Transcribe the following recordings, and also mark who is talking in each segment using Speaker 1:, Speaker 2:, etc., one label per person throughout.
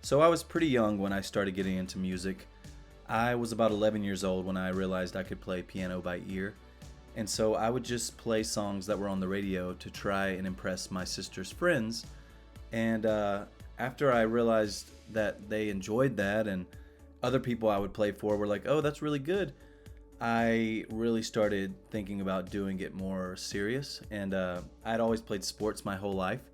Speaker 1: So I was pretty young when I started getting into music. I was about 11 years old when I realized I could play piano by ear. And so I would just play songs that were on the radio to try and impress my sister's friends. And after I realized that they enjoyed that and other people I would play for were like, oh, that's really good, I really started thinking about doing it more serious. And I'd always played sports my whole life.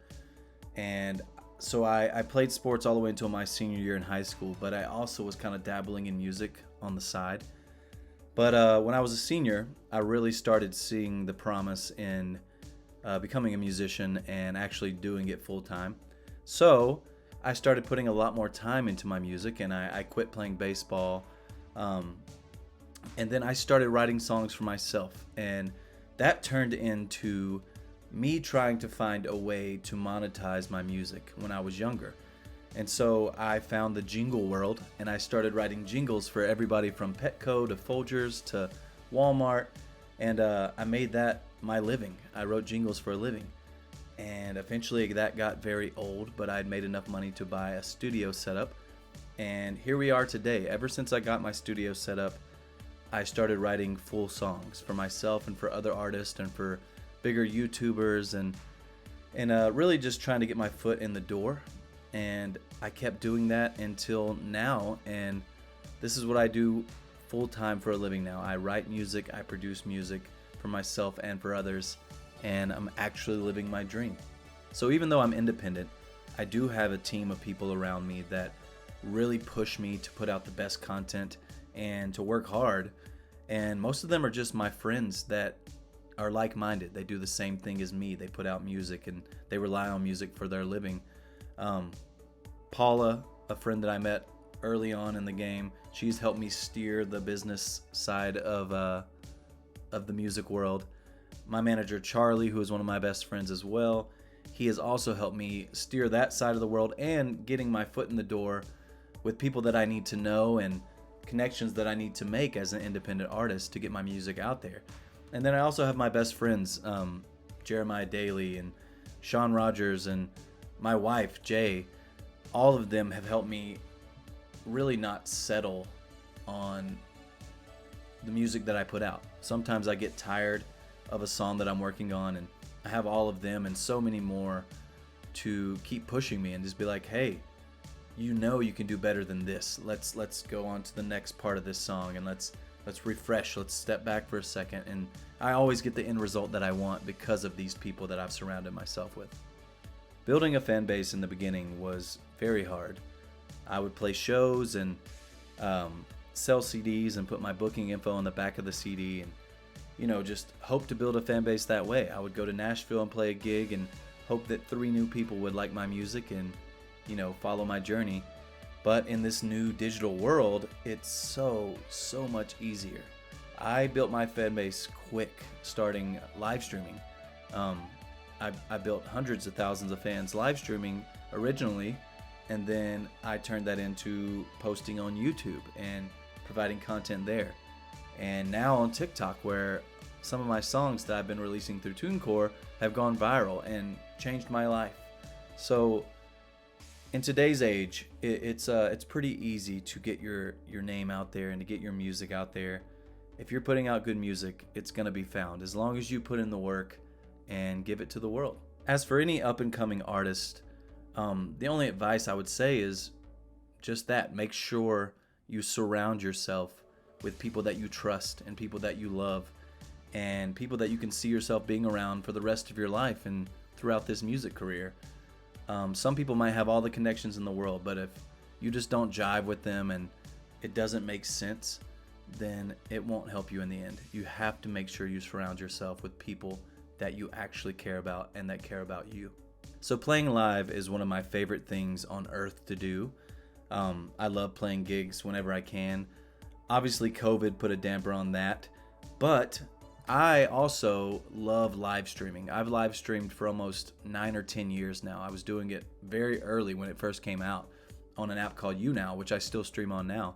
Speaker 1: And so I played sports all the way until my senior year in high school, but I also was kind of dabbling in music on the side. But when I was a senior, I really started seeing the promise in becoming a musician and actually doing it full time. So I started putting a lot more time into my music, and I quit playing baseball. And then I started writing songs for myself, and that turned into me trying to find a way to monetize my music when I was younger. And so I found the jingle world, and I started writing jingles for everybody from Petco to Folgers to Walmart, and I made that my living. I wrote jingles for a living. And eventually that got very old, but I'd made enough money to buy a studio setup. And here we are today. Ever since I got my studio set up, I started writing full songs for myself and for other artists and for bigger YouTubers, and really just trying to get my foot in the door. And I kept doing that until now, and this is what I do full time for a living now. I write music, I produce music for myself and for others, and I'm actually living my dream. So even though I'm independent, I do have a team of people around me that really push me to put out the best content and to work hard. And most of them are just my friends that are like-minded. They do the same thing as me. They put out music and they rely on music for their living. Paula, a friend that I met early on in the game, she's helped me steer the business side of the music world. My manager Charlie, who is one of my best friends as well, he has also helped me steer that side of the world and getting my foot in the door with people that I need to know and connections that I need to make as an independent artist to get my music out there. And then I also have my best friends, Jeremiah Daly and Sean Rogers and my wife, Jay. All of them have helped me really not settle on the music that I put out. Sometimes I get tired of a song that I'm working on, and I have all of them and so many more to keep pushing me and just be like, hey, you know you can do better than this. Let's go on to the next part of this song, and let's refresh. Let's step back for a second. And I always get the end result that I want because of these people that I've surrounded myself with. Building a fan base in the beginning was very hard. I would play shows and sell CDs and put my booking info on the back of the CD and, just hope to build a fan base that way. I would go to Nashville and play a gig and hope that 3 new people would like my music and, follow my journey. But in this new digital world, it's so much easier. I built my fan base quick, starting live streaming. I built hundreds of thousands of fans live streaming originally, and then I turned that into posting on YouTube and providing content there. And now on TikTok, where some of my songs that I've been releasing through TuneCore have gone viral and changed my life. So in today's age, it's pretty easy to get your name out there and to get your music out there. If you're putting out good music, it's going to be found as long as you put in the work and give it to the world. As for any up-and-coming artist, the only advice I would say is just that. Make sure you surround yourself with people that you trust and people that you love and people that you can see yourself being around for the rest of your life and throughout this music career. Some people might have all the connections in the world, but if you just don't jive with them and it doesn't make sense, then it won't help you in the end. You have to make sure you surround yourself with people that you actually care about and that care about you. So playing live is one of my favorite things on earth to do. I love playing gigs whenever I can. Obviously, COVID put a damper on that, but I also love live streaming. I've live streamed for almost 9 or 10 years now. I was doing it very early when it first came out on an app called YouNow, which I still stream on now.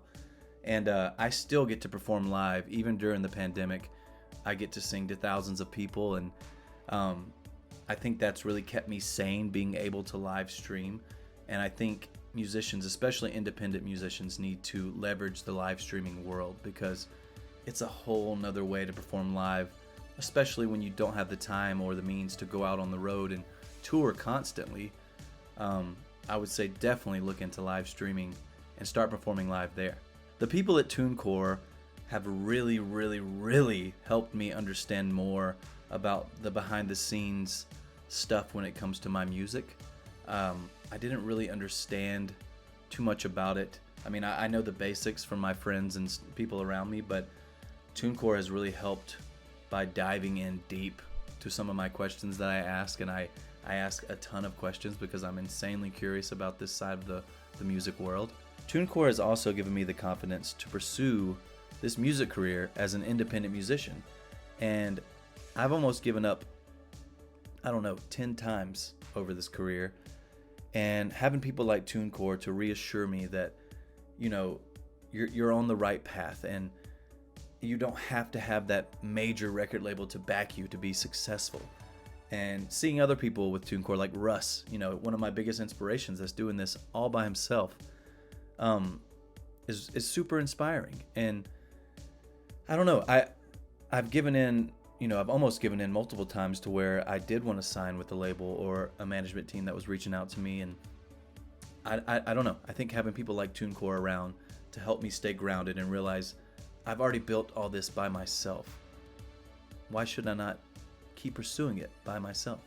Speaker 1: And I still get to perform live even during the pandemic. I get to sing to thousands of people, and I think that's really kept me sane, being able to live stream. And I think musicians, especially independent musicians, need to leverage the live streaming world, because it's a whole nother way to perform live, especially when you don't have the time or the means to go out on the road and tour constantly. I would say definitely look into live streaming and start performing live there. The people at TuneCore have really, really, really helped me understand more about the behind the scenes stuff when it comes to my music. I didn't really understand too much about it. I mean, I know the basics from my friends and people around me, but TuneCore has really helped by diving in deep to some of my questions that I ask, and I ask a ton of questions because I'm insanely curious about this side of the music world. TuneCore has also given me the confidence to pursue this music career as an independent musician, and I've almost given up, 10 times over this career, and having people like TuneCore to reassure me that, you're on the right path, and you don't have to have that major record label to back you to be successful. And seeing other people with TuneCore, like Russ, one of my biggest inspirations that's doing this all by himself, is super inspiring. And I don't know, I've given in, I've almost given in multiple times to where I did want to sign with a label or a management team that was reaching out to me. And I don't know, I think having people like TuneCore around to help me stay grounded and realize I've already built all this by myself. Why should I not keep pursuing it by myself?